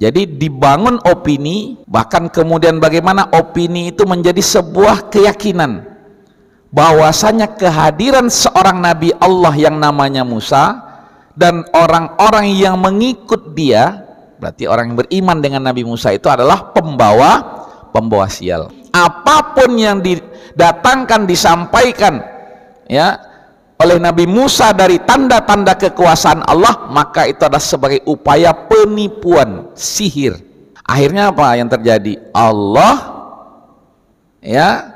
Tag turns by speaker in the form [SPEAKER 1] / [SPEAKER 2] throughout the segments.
[SPEAKER 1] Jadi dibangun opini, bahkan kemudian bagaimana opini itu menjadi sebuah keyakinan bahwasanya kehadiran seorang Nabi Allah yang namanya Musa dan orang-orang yang mengikut dia, berarti orang yang beriman dengan Nabi Musa itu adalah pembawa sial. Apapun yang didatangkan, disampaikan ya oleh Nabi Musa dari tanda-tanda kekuasaan Allah, maka itu adalah sebagai upaya penipuan, sihir. Akhirnya apa yang terjadi? Allah ya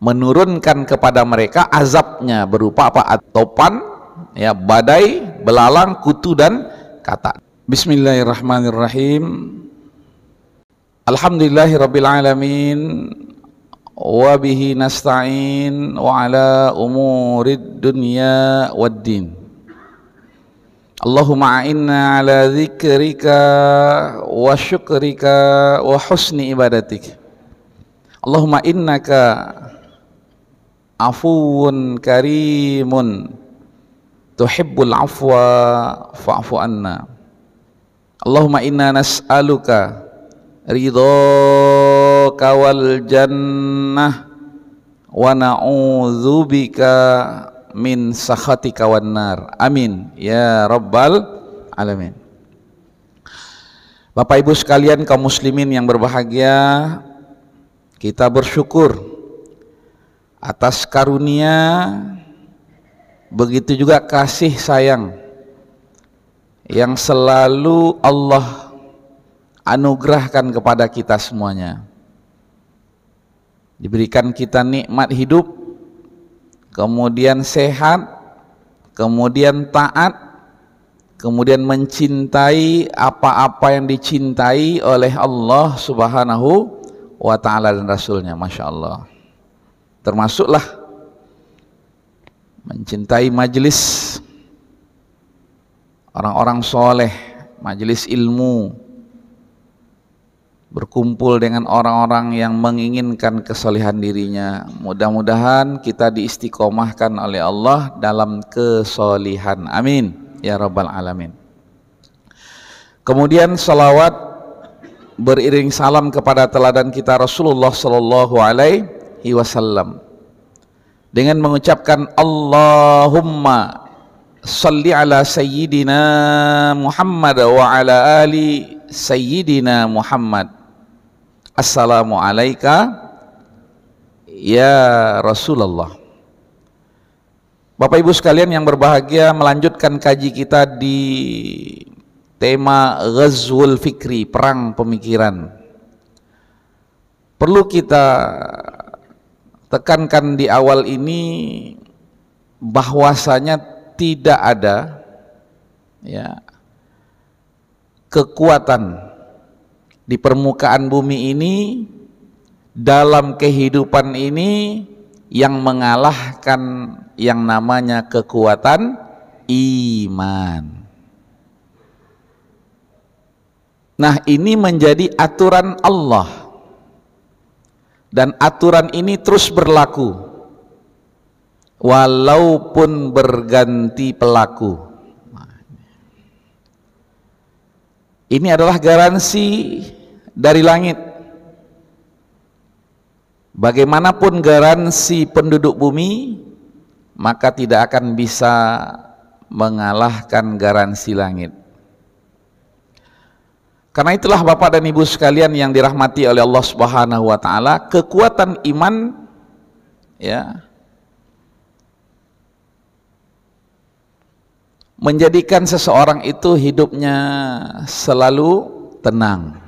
[SPEAKER 1] menurunkan kepada mereka azabnya berupa apa? Topan, ya, badai, belalang, kutu dan katak. Bismillahirrahmanirrahim. Alhamdulillahirabbil alamin. Wa bihi nasta'in wa ala umurid dunya waddin. Allahumma a'inna ala dzikrika wa syukrika wa husni ibadatik. Allahumma innaka afuwun karimun tuhibbul afwa fa'fu anna. Allahumma inna nas'aluka ridhaka wal jannah wa na'udzubika min sakhatika wan nar. Amin ya rabbal alamin. Bapak Ibu sekalian kaum muslimin yang berbahagia, kita bersyukur atas karunia, begitu juga kasih sayang yang selalu Allah anugerahkan kepada kita semuanya. Diberikan kita nikmat hidup, kemudian sehat, kemudian taat, kemudian mencintai apa-apa yang dicintai oleh Allah Subhanahu wa ta'ala dan Rasulnya. Masya Allah. Termasuklah mencintai majelis orang-orang soleh, majelis ilmu, berkumpul dengan orang-orang yang menginginkan kesolehan dirinya. Mudah-mudahan kita diistiqomahkan oleh Allah dalam kesolehan. Amin ya rabbal alamin. Kemudian salawat beriring salam kepada teladan kita Rasulullah sallallahu alaihi wasallam dengan mengucapkan Allahumma salli ala sayyidina Muhammad wa ala ali sayyidina Muhammad. Assalamu alayka ya Rasulullah. Bapak Ibu sekalian yang berbahagia, melanjutkan kaji kita di tema Ghazwul Fikri, perang pemikiran. Perlu kita tekankan di awal ini bahwasanya tidak ada ya kekuatan di permukaan bumi ini, dalam kehidupan ini, yang mengalahkan yang namanya kekuatan iman. Nah, ini menjadi aturan Allah, dan aturan ini terus berlaku walaupun berganti pelaku. Ini adalah garansi dari langit. Bagaimanapun garansi penduduk bumi, maka tidak akan bisa mengalahkan garansi langit. Karena itulah Bapak dan Ibu sekalian yang dirahmati oleh Allah Subhanahu wa taala, kekuatan iman ya menjadikan seseorang itu hidupnya selalu tenang,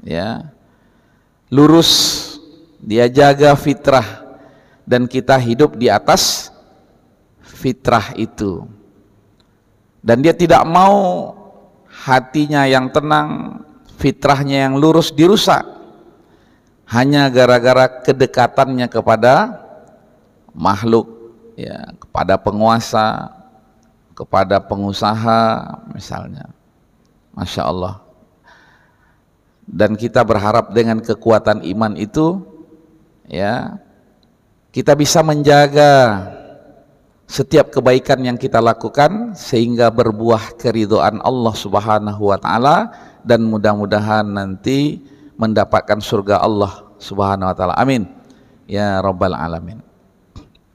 [SPEAKER 1] ya, lurus, dia jaga fitrah, dan kita hidup di atas fitrah itu, dan dia tidak mau hatinya yang tenang, fitrahnya yang lurus dirusak hanya gara-gara kedekatannya kepada makhluk, ya, kepada penguasa, kepada pengusaha misalnya. Masya Allah. Dan kita berharap dengan kekuatan iman itu, ya, kita bisa menjaga setiap kebaikan yang kita lakukan sehingga berbuah keridhaan Allah Subhanahu wa taala dan mudah-mudahan nanti mendapatkan surga Allah Subhanahu wa taala. Amin ya rabbal alamin.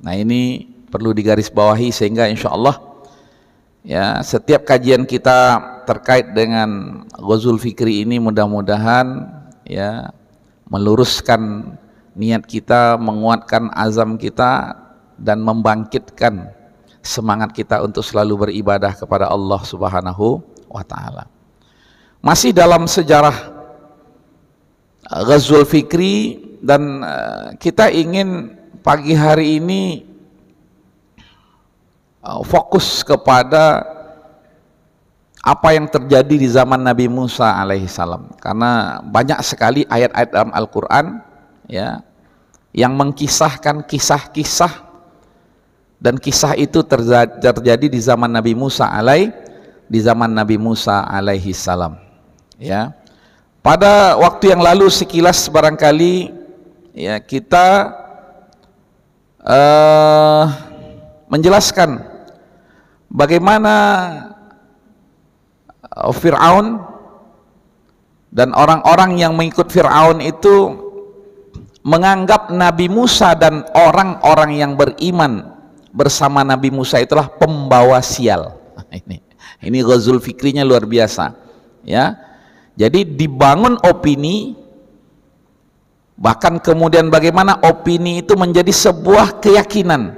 [SPEAKER 1] Nah, ini perlu digarisbawahi sehingga insya Allah ya setiap kajian kita terkait dengan Ghazul Fikri ini mudah-mudahan ya meluruskan niat kita, menguatkan azam kita, dan membangkitkan semangat kita untuk selalu beribadah kepada Allah Subhanahu wa taala. Masih dalam sejarah Ghazul Fikri, dan kita ingin pagi hari ini fokus kepada apa yang terjadi di zaman Nabi Musa alaihissalam, karena banyak sekali ayat-ayat dalam Al-Quran ya yang mengkisahkan kisah-kisah, dan kisah itu terjadi di zaman Nabi Musa alaihissalam ya. Pada waktu yang lalu sekilas barangkali ya kita menjelaskan bagaimana Fir'aun dan orang-orang yang mengikut Fir'aun itu menganggap Nabi Musa dan orang-orang yang beriman bersama Nabi Musa itulah pembawa sial. Ini Ghazul Fikrinya luar biasa ya. Jadi dibangun opini, bahkan kemudian bagaimana opini itu menjadi sebuah keyakinan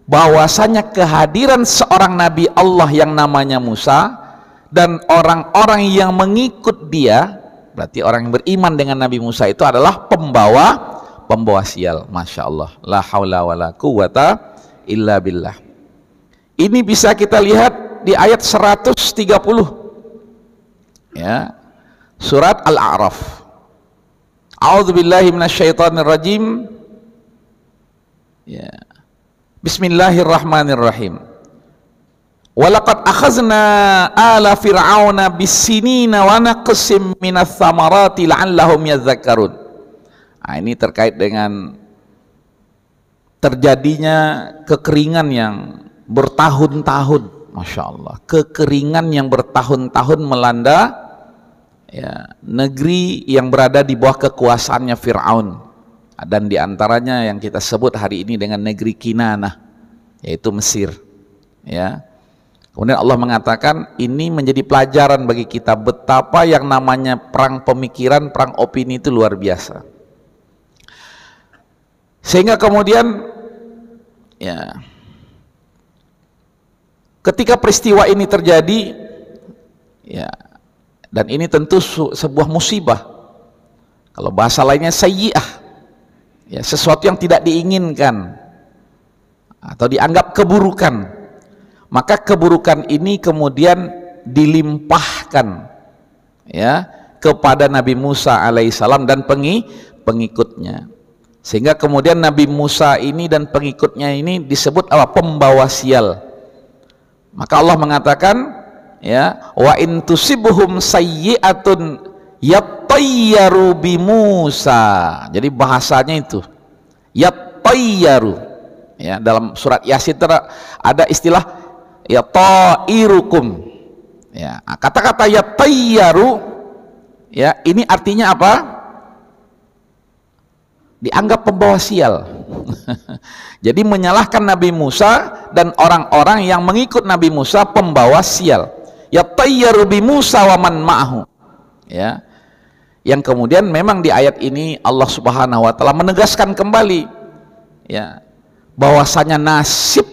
[SPEAKER 1] bahwasanya kehadiran seorang Nabi Allah yang namanya Musa dan orang-orang yang mengikut dia, berarti orang yang beriman dengan Nabi Musa itu adalah pembawa sial. Masya Allah, la haula wa la quwata illa billah. Ini bisa kita lihat di ayat 130 ya, surat Al-A'raf. A'udzubillahi minasyaitonirrajim ya. Bismillahirrahmanirrahim. Walaqad akhazna ala fir'auna bis-sinina wa naqsim minats tsamarati la'allahum yadhakkarun. Nah, ini terkait dengan terjadinya kekeringan yang bertahun-tahun, Masya Allah, kekeringan yang bertahun-tahun melanda ya, negeri yang berada di bawah kekuasaannya Fir'aun, dan diantaranya yang kita sebut hari ini dengan negeri Kinanah, yaitu Mesir ya. Kemudian Allah mengatakan ini menjadi pelajaran bagi kita betapa yang namanya perang pemikiran, perang opini itu luar biasa. Sehingga kemudian ya ketika peristiwa ini terjadi ya, dan ini tentu sebuah musibah, kalau bahasa lainnya sayyi'ah ya, sesuatu yang tidak diinginkan atau dianggap keburukan, maka keburukan ini kemudian dilimpahkan ya kepada Nabi Musa alaihissalam dan pengikutnya, sehingga kemudian Nabi Musa ini dan pengikutnya ini disebut apa? Pembawa sial. Maka Allah mengatakan ya, wa in tusibhum sayyi'atun yattayyaru bi Musa. Jadi bahasanya itu yattayyaru ya, dalam surat Yasin ada istilah ya ta'irukum ya. Kata-kata ya tayyaru ya, ini artinya apa? Dianggap pembawa sial. Jadi menyalahkan Nabi Musa dan orang-orang yang mengikut Nabi Musa pembawa sial. Ya tayyaru bi Musa wa man ma'ahu ya. Yang kemudian memang di ayat ini Allah Subhanahu wa taala menegaskan kembali ya bahwasanya nasib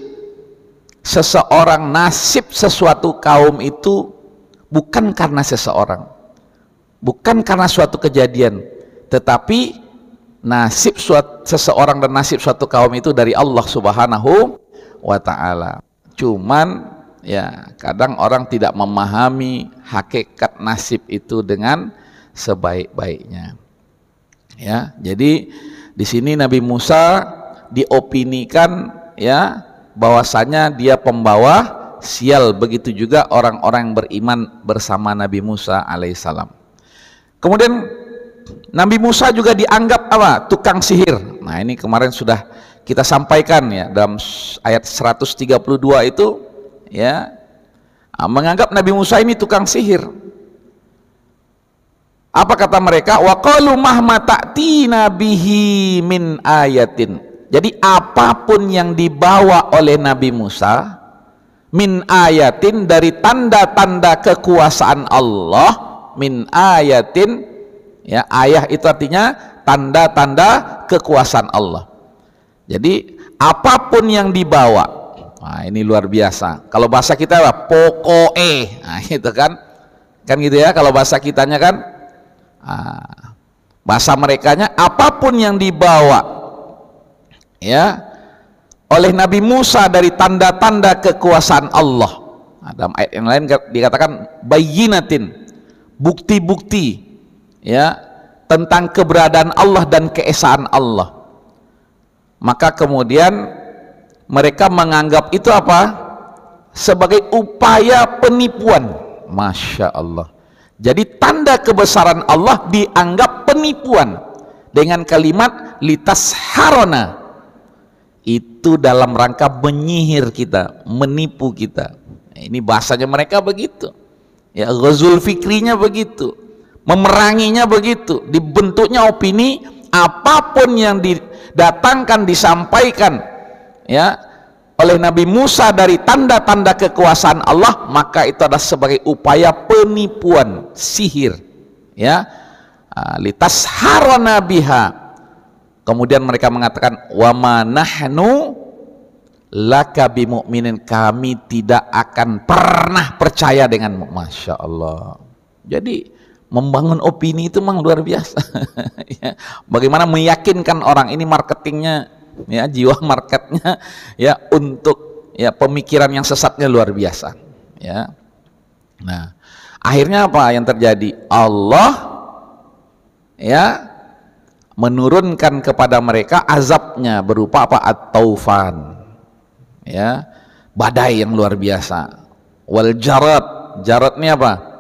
[SPEAKER 1] seseorang, nasib sesuatu kaum itu bukan karena seseorang, bukan karena suatu kejadian, tetapi nasib seseorang dan nasib suatu kaum itu dari Allah Subhanahu wa ta'ala. Cuman ya kadang orang tidak memahami hakikat nasib itu dengan sebaik-baiknya ya. Jadi di sini Nabi Musa diopinikan ya bahwasanya dia pembawa sial, begitu juga orang-orang yang beriman bersama Nabi Musa alaihissalam. Kemudian Nabi Musa juga dianggap apa? Tukang sihir. Nah, ini kemarin sudah kita sampaikan ya dalam ayat 132 itu ya, menganggap Nabi Musa ini tukang sihir. Apa kata mereka? Wa qalu mahma ta'tina bihi min ayatin. Jadi apapun yang dibawa oleh Nabi Musa min ayatin, dari tanda-tanda kekuasaan Allah, min ayatin, ya, ayah itu artinya tanda-tanda kekuasaan Allah. Jadi apapun yang dibawa, nah ini luar biasa. Kalau bahasa kita apa? Pokoe, nah itu kan gitu ya. Kalau bahasa kitanya kan, bahasa merekanya apapun yang dibawa, ya, oleh Nabi Musa dari tanda-tanda kekuasaan Allah. Dalam ayat yang lain dikatakan bayyinatin, bukti-bukti, ya, tentang keberadaan Allah dan keesaan Allah. Maka kemudian mereka menganggap itu apa? Sebagai upaya penipuan. Masya Allah. Jadi tanda kebesaran Allah dianggap penipuan dengan kalimat litasharona. Itu dalam rangka menyihir kita, menipu kita. Ini bahasanya mereka begitu, ya, ghazul fikrinya begitu, memeranginya begitu, dibentuknya opini. Apapun yang didatangkan, disampaikan, ya, oleh Nabi Musa dari tanda-tanda kekuasaan Allah, maka itu adalah sebagai upaya penipuan, sihir, ya, litasharona biha. Kemudian mereka mengatakan wa ma nahnu laka bimu'minin, kami tidak akan pernah percaya denganmu. Masya Allah. Jadi membangun opini itu memang luar biasa. Ya, bagaimana meyakinkan orang, ini marketingnya, ya, jiwa marketnya, ya, untuk, ya, pemikiran yang sesatnya luar biasa, ya. Nah, akhirnya apa yang terjadi? Allah, ya, menurunkan kepada mereka azabnya berupa apa? At-taufan, ya, badai yang luar biasa. Wal jarad, jarad ini apa?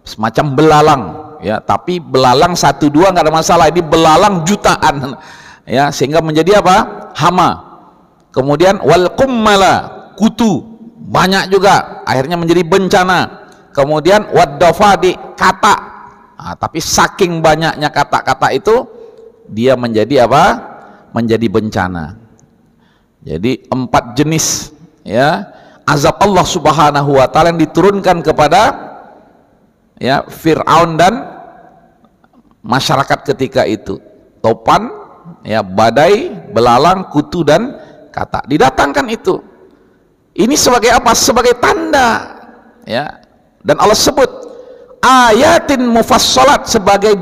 [SPEAKER 1] Semacam belalang, ya, tapi belalang 1-2 nggak ada masalah, ini belalang jutaan, ya, sehingga menjadi apa? Hama. Kemudian wal kummala, kutu banyak juga, akhirnya menjadi bencana. Kemudian waddafadi, kata, tapi saking banyaknya kata-kata itu dia menjadi apa? Menjadi bencana. Jadi 4 jenis, ya, azab Allah Subhanahu wa taala yang diturunkan kepada, ya, Fir'aun dan masyarakat ketika itu. Topan, ya, badai, belalang, kutu dan kata didatangkan itu. Ini sebagai apa? Sebagai tanda, ya. Dan Allah sebut ayatin mufassalat sebagai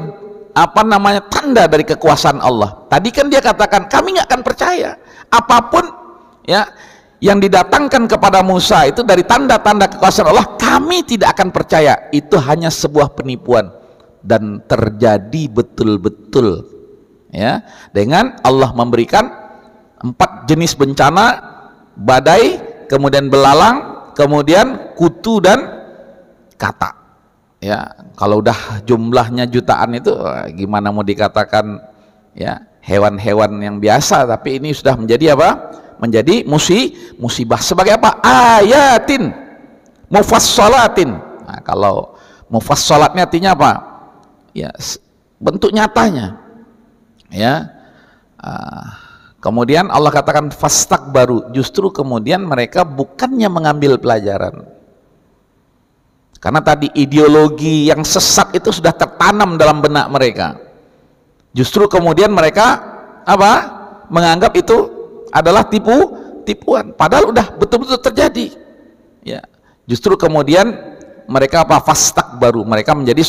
[SPEAKER 1] apa namanya? Tanda dari kekuasaan Allah. Tadi kan dia katakan kami nggak akan percaya apapun, ya, yang didatangkan kepada Musa itu dari tanda-tanda kekuasaan Allah, kami tidak akan percaya. Itu hanya sebuah penipuan, dan terjadi betul-betul, ya, dengan Allah memberikan 4 jenis bencana: badai, kemudian belalang, kemudian kutu dan kata. Ya, kalau udah jumlahnya jutaan itu gimana mau dikatakan, ya, hewan-hewan yang biasa, tapi ini sudah menjadi apa? Menjadi musibah. Sebagai apa? Ayatin mufassalatin. Nah, kalau mufassalatnya artinya apa? Ya, bentuk nyatanya, ya. Kemudian Allah katakan fastakbaru, justru kemudian mereka bukannya mengambil pelajaran, karena tadi ideologi yang sesat itu sudah tertanam dalam benak mereka. Justru kemudian mereka apa? Menganggap itu adalah tipuan, padahal udah betul-betul terjadi, ya. Justru kemudian mereka apa? Fastakbaru, mereka menjadi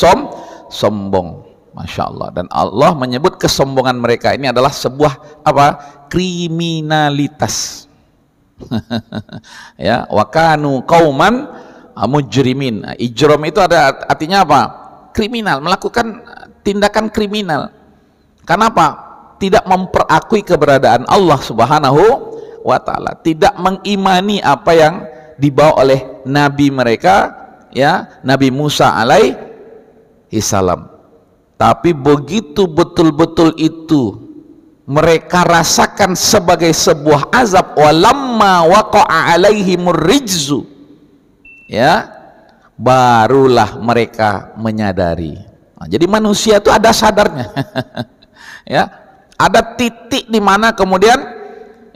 [SPEAKER 1] sombong. Masya Allah. Dan Allah menyebut kesombongan mereka ini adalah sebuah apa? Kriminalitas. Ya, wakanu kauman mujrimin. Ijrom itu ada artinya apa? Kriminal, melakukan tindakan kriminal. Kenapa? Tidak memperakui keberadaan Allah Subhanahu wa taala, tidak mengimani apa yang dibawa oleh nabi mereka, ya, Nabi Musa alaihi salam. Tapi begitu betul-betul itu mereka rasakan sebagai sebuah azab, walamma waqa'a alaihimur rijzu, ya, barulah mereka menyadari. Nah, jadi manusia itu ada sadarnya. Ya, ada titik di mana kemudian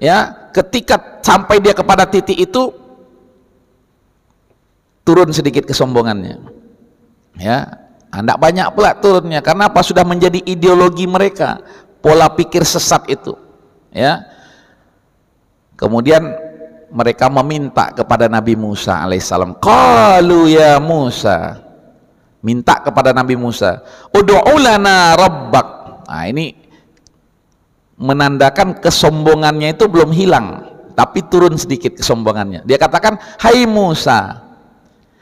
[SPEAKER 1] ya ketika sampai dia kepada titik itu turun sedikit kesombongannya. Ya, tidak banyak pula turunnya, karena apa? Sudah menjadi ideologi mereka, pola pikir sesat itu. Ya, kemudian mereka meminta kepada Nabi Musa alaihissalam. Qalu ya Musa, minta kepada Nabi Musa, ud'u lana rabbak. Nah, ini menandakan kesombongannya itu belum hilang, tapi turun sedikit kesombongannya. Dia katakan, hai Musa,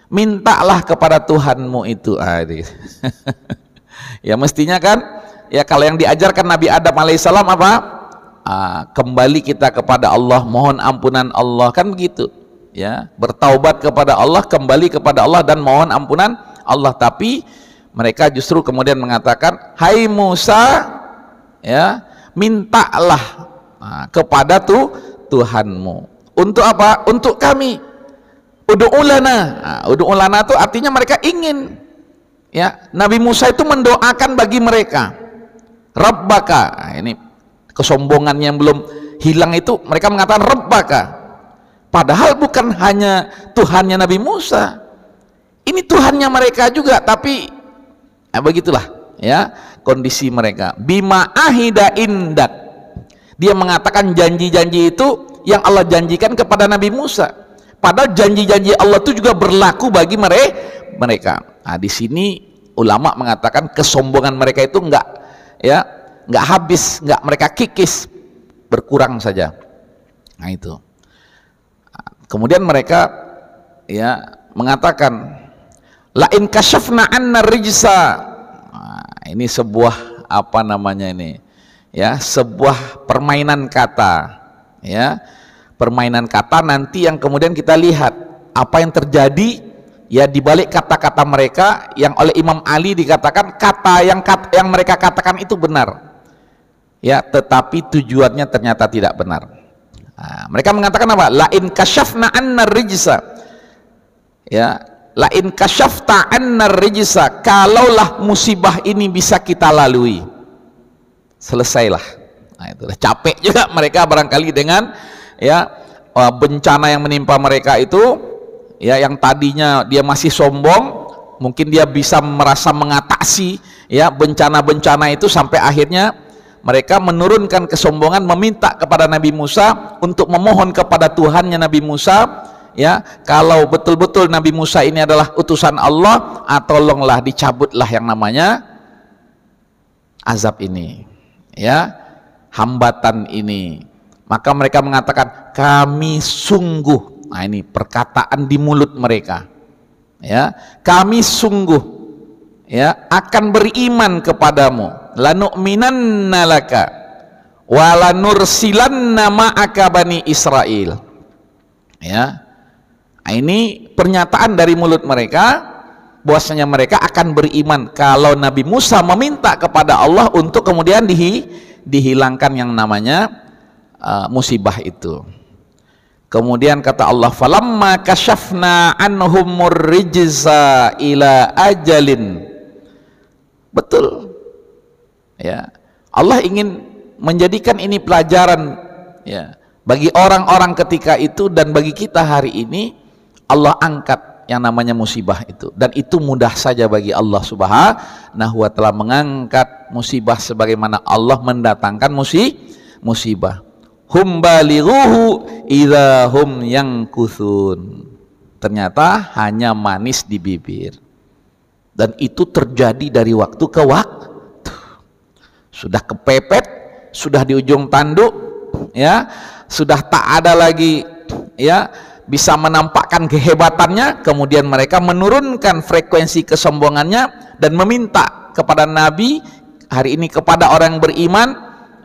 [SPEAKER 1] mintalah kepada Tuhanmu itu. Ya mestinya kan, ya kalau yang diajarkan Nabi Adam alaihissalam apa? Kembali kita kepada Allah, mohon ampunan Allah, kan begitu. Ya, bertaubat kepada Allah, kembali kepada Allah dan mohon ampunan Allah. Tapi mereka justru kemudian mengatakan, hai Musa, ya mintalah kepada Tuhanmu. Untuk apa? Untuk kami. Ud'ulana. Ud'ulana itu artinya mereka ingin, ya, Nabi Musa itu mendoakan bagi mereka Rabbaka. Ini kesombongan yang belum hilang itu, mereka mengatakan Rabbaka, padahal bukan hanya Tuhannya Nabi Musa, ini Tuhannya mereka juga. Tapi begitulah ya kondisi mereka. Bima ahida indak, dia mengatakan janji-janji itu yang Allah janjikan kepada Nabi Musa, padahal janji-janji Allah itu juga berlaku bagi mereka. Nah, di sini ulama mengatakan kesombongan mereka itu enggak habis, enggak mereka kikis, berkurang saja. Nah itu. Kemudian mereka ya mengatakan, la in kashafna anna rijsa. Ini sebuah apa namanya ini? Ya, sebuah permainan kata. Ya, permainan kata nanti yang kemudian kita lihat apa yang terjadi ya di balik kata-kata mereka yang oleh Imam Ali dikatakan yang mereka katakan itu benar. Ya, tetapi tujuannya ternyata tidak benar. Nah, mereka mengatakan apa? La in kashafna anna rijsa. Ya, la in kashafta anna rijsa, kalaulah musibah ini bisa kita lalui, selesailah. Nah, itu capek juga mereka barangkali dengan ya bencana yang menimpa mereka itu, ya yang tadinya dia masih sombong, mungkin dia bisa merasa mengatasi ya bencana-bencana itu sampai akhirnya mereka menurunkan kesombongan, meminta kepada Nabi Musa untuk memohon kepada Tuhannya Nabi Musa, ya kalau betul-betul Nabi Musa ini adalah utusan Allah, tolonglah dicabutlah yang namanya azab ini, ya hambatan ini. Maka mereka mengatakan kami sungguh, nah ini perkataan di mulut mereka, ya kami sungguh ya akan beriman kepadamu, lanu'minanna laka wa lanursilanna ma'aka bani Israel. Ya, ini pernyataan dari mulut mereka bahwasanya mereka akan beriman kalau Nabi Musa meminta kepada Allah untuk kemudian dihilangkan yang namanya musibah itu. Kemudian kata Allah, falamma kashafna anhumur rijza ila ajalin. Betul ya, Allah ingin menjadikan ini pelajaran ya bagi orang-orang ketika itu dan bagi kita hari ini. Allah angkat yang namanya musibah itu, dan itu mudah saja bagi Allah Subhanahu wa ta'ala mengangkat musibah sebagaimana Allah mendatangkan musibah. Hum balighuhu idza hum yankuthun. Ternyata hanya manis di bibir. Dan itu terjadi dari waktu ke waktu. Sudah kepepet, sudah di ujung tanduk, ya, sudah tak ada lagi, ya, bisa menampakkan kehebatannya. Kemudian mereka menurunkan frekuensi kesombongannya dan meminta kepada Nabi hari ini, kepada orang yang beriman,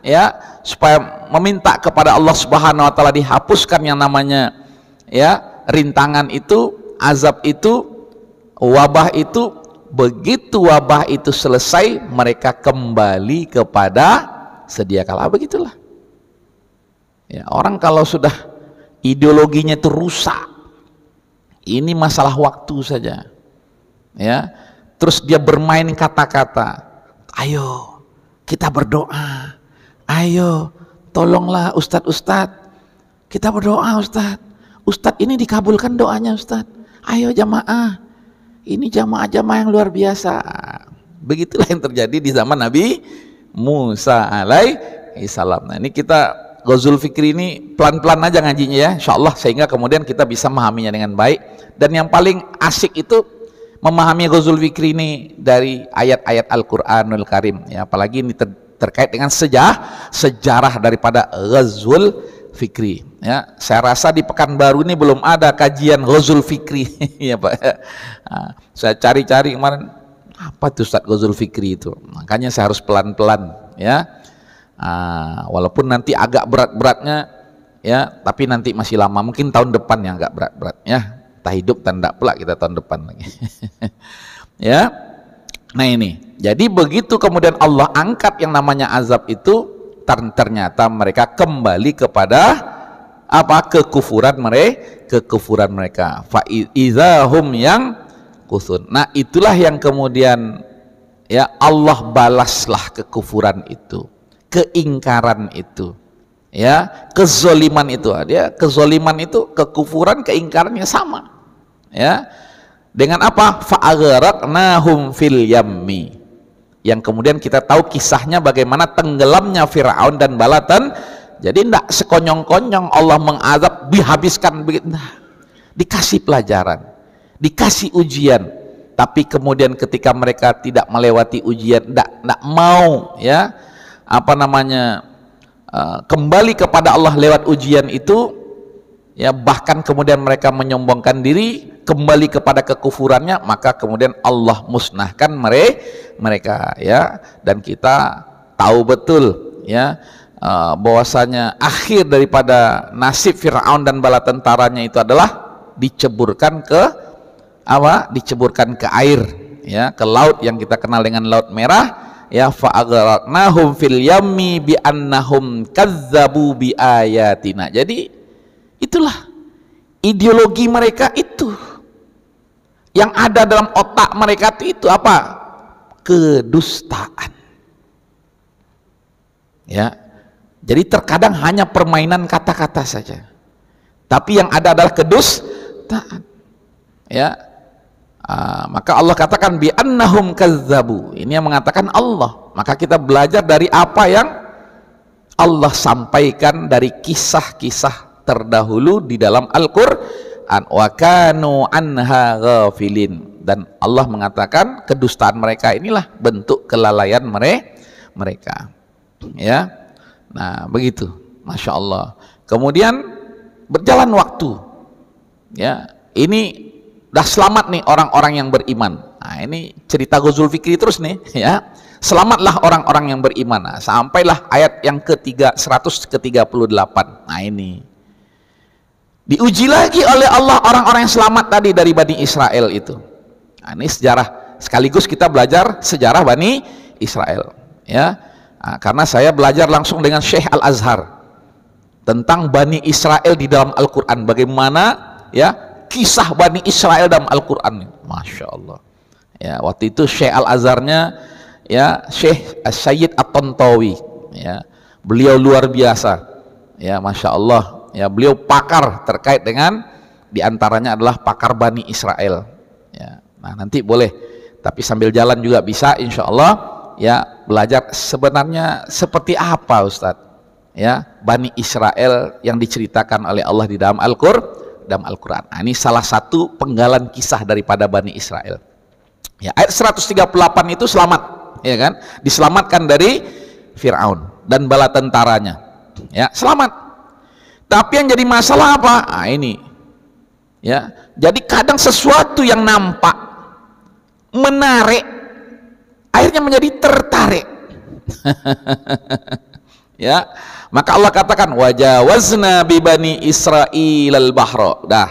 [SPEAKER 1] ya, supaya meminta kepada Allah Subhanahu wa ta'ala dihapuskan yang namanya ya rintangan itu, azab itu, wabah itu. Begitu wabah itu selesai, mereka kembali kepada sedia kala. Begitulah ya, orang kalau sudah ideologinya itu rusak, ini masalah waktu saja ya. terus dia bermain kata-kata. Ayo kita berdoa, ayo tolonglah Ustadz, kita berdoa Ustadz ini dikabulkan doanya Ustadz, ayo jamaah, ini jamaah-jamaah yang luar biasa. Begitulah yang terjadi di zaman Nabi Musa alaihi salam. Nah ini kita Ghazul Fikri ini pelan-pelan aja ngajinya ya, insyaallah, sehingga kemudian kita bisa memahaminya dengan baik. Dan yang paling asik itu memahami Ghazul Fikri ini dari ayat-ayat Al-Qur'anul Karim ya, apalagi ini terkait dengan sejarah daripada Ghazul Fikri ya. Saya rasa di Pekanbaru ini belum ada kajian Ghazul Fikri ya Pak. Nah, saya cari-cari kemarin apa tuh Ustadz Ghazul Fikri itu, makanya saya harus pelan-pelan ya. Walaupun nanti agak berat-beratnya ya, tapi nanti masih lama, mungkin tahun depan yang agak berat-berat ya. Tak hidup tanda pula kita tahun depan lagi. Ya. Nah ini, jadi begitu kemudian Allah angkat yang namanya azab itu, ternyata mereka kembali kepada apa? Kekufuran mereka. Fa izahum yang kusun. Nah itulah yang kemudian ya Allah balaslah kekufuran itu, keingkaran itu ya, kezoliman itu. Dia kezoliman itu, kekufuran, keingkarannya sama ya. Dengan apa? Fa'aghraqnahum fil yammi, yang kemudian kita tahu kisahnya bagaimana tenggelamnya Fir'aun dan bala tan. Jadi tidak sekonyong-konyong Allah mengazab dihabiskan begitu. Nah, dikasih pelajaran, dikasih ujian, tapi kemudian ketika mereka tidak melewati ujian, tidak mau ya apa namanya kembali kepada Allah lewat ujian itu ya, bahkan kemudian mereka menyombongkan diri, kembali kepada kekufurannya, maka kemudian Allah musnahkan mereka ya. Dan kita tahu betul ya bahwasanya akhir daripada nasib Fir'aun dan bala tentaranya itu adalah diceburkan ke apa? Diceburkan ke air ya, ke laut yang kita kenal dengan Laut Merah ya. Fa'aghraqnahum fil yammi bi annahum kazzabu bi ayatina. Jadi itulah ideologi mereka itu yang ada dalam otak mereka itu apa? Kedustaan ya. Jadi terkadang hanya permainan kata-kata saja, tapi yang ada adalah kedustaan ya. Maka Allah katakan bi annahum kazzabu, ini yang mengatakan Allah. Maka kita belajar dari apa yang Allah sampaikan dari kisah-kisah terdahulu di dalam Al-Qur'an. Wa kanu anha ghafilin, dan Allah mengatakan kedustaan mereka inilah bentuk kelalaian mereka ya. Nah begitu, Masya Allah. Kemudian berjalan waktu ya, ini dah selamat nih orang-orang yang beriman. Nah ini cerita Ghazul Fikri terus nih ya, selamatlah orang-orang yang beriman. Nah, sampailah ayat yang ketiga 138. Nah ini diuji lagi oleh Allah orang-orang yang selamat tadi dari Bani Israel itu. Nah, ini sejarah, sekaligus kita belajar sejarah Bani Israel ya. Nah, karena saya belajar langsung dengan Syekh Al-Azhar tentang Bani Israel di dalam Al-Quran, bagaimana ya kisah Bani Israel dalam Al-Quran. Masya Allah ya, waktu itu Syekh Al-Azharnya ya Syekh Sayyid At-Tantawi ya, beliau luar biasa ya, Masya Allah ya, beliau pakar terkait dengan diantaranya adalah pakar Bani Israel ya. Nah nanti boleh, tapi sambil jalan juga bisa insya Allah ya, belajar sebenarnya seperti apa Ustadz ya Bani Israel yang diceritakan oleh Allah di dalam Al-Quran. Nah, ini salah satu penggalan kisah daripada Bani Israel ya. Ayat 138 itu selamat ya kan, diselamatkan dari Fir'aun dan bala tentaranya ya, selamat. Tapi yang jadi masalah apa? Nah, ini ya, jadi kadang sesuatu yang nampak menarik akhirnya menjadi tertarik ya. Maka Allah katakan wajawazna bi bani Israil al-bahra. Dah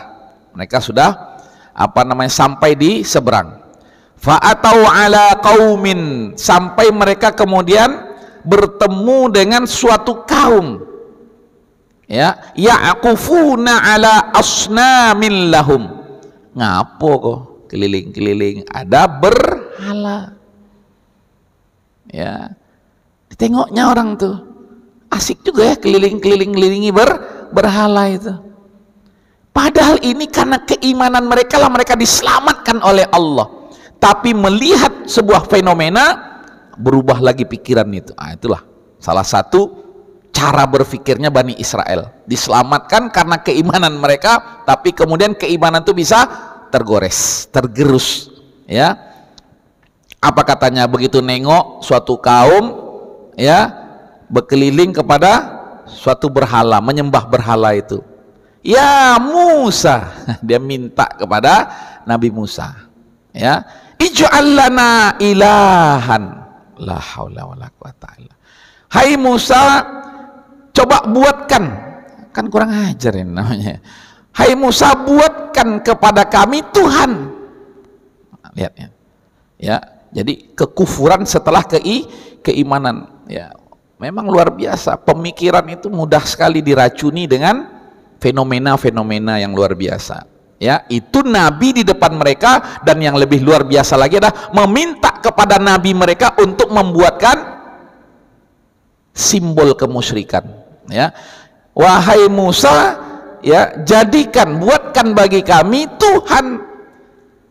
[SPEAKER 1] mereka sudah apa namanya sampai di seberang. Fa'atau ala qaumin, sampai mereka kemudian bertemu dengan suatu kaum ya, ya'kufuna ala asnamin lahum. Ngapo kok keliling-keliling, ada berhala. Ya, ditengoknya orang tuh asik juga ya, keliling-kelilingi berhala itu. Padahal ini karena keimanan mereka lah mereka diselamatkan oleh Allah. Tapi melihat sebuah fenomena, berubah lagi pikiran itu. Itulah salah satu cara berpikirnya Bani Israel. Diselamatkan karena keimanan mereka, tapi kemudian keimanan itu bisa tergores, tergerus. Ya, apa katanya begitu nengok suatu kaum ya berkeliling kepada suatu berhala, menyembah berhala itu. Ya Musa, dia minta kepada Nabi Musa, ya, ij'al lana ilahan la haula wala quwata illa. Hai Musa, coba buatkan, kan kurang ajar ini namanya. Hai Musa, buatkan kepada kami Tuhan. Lihat ya. Ya, jadi kekufuran setelah keimanan. Ya, memang luar biasa. Pemikiran itu mudah sekali diracuni dengan fenomena-fenomena yang luar biasa. Ya, itu nabi di depan mereka, dan yang lebih luar biasa lagi adalah meminta kepada nabi mereka untuk membuatkan simbol kemusyrikan. Ya, wahai Musa, ya, jadikan, buatkan bagi kami Tuhan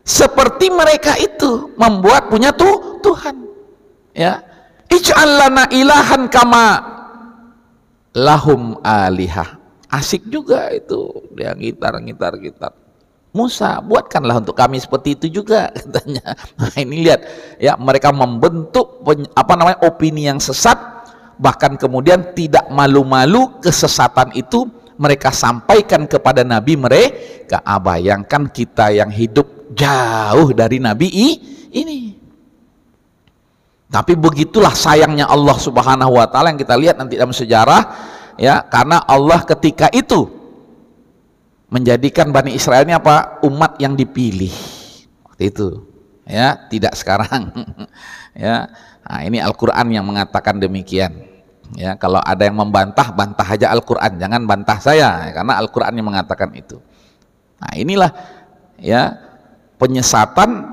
[SPEAKER 1] seperti mereka itu membuat punya Tuhan. Ya, ij'al lana ilahan kama lahum alihah. Asik juga itu, dia gitar. Musa, buatkanlah untuk kami seperti itu juga, katanya. Nah, ini lihat ya, mereka membentuk opini yang sesat, bahkan kemudian tidak malu-malu kesesatan itu mereka sampaikan kepada nabi mereka. Bayangkan kita yang hidup jauh dari nabi ini. Tapi begitulah sayangnya Allah Subhanahu wa taala yang kita lihat nanti dalam sejarah, ya, karena Allah ketika itu menjadikan Bani Israel ini apa? Umat yang dipilih. Waktu itu, ya, tidak sekarang. Ya. Nah, ini Al-Qur'an yang mengatakan demikian. Ya, kalau ada yang membantah, bantah aja Al-Qur'an, jangan bantah saya, karena Al-Qur'an yang mengatakan itu. Nah, inilah ya penyesatan,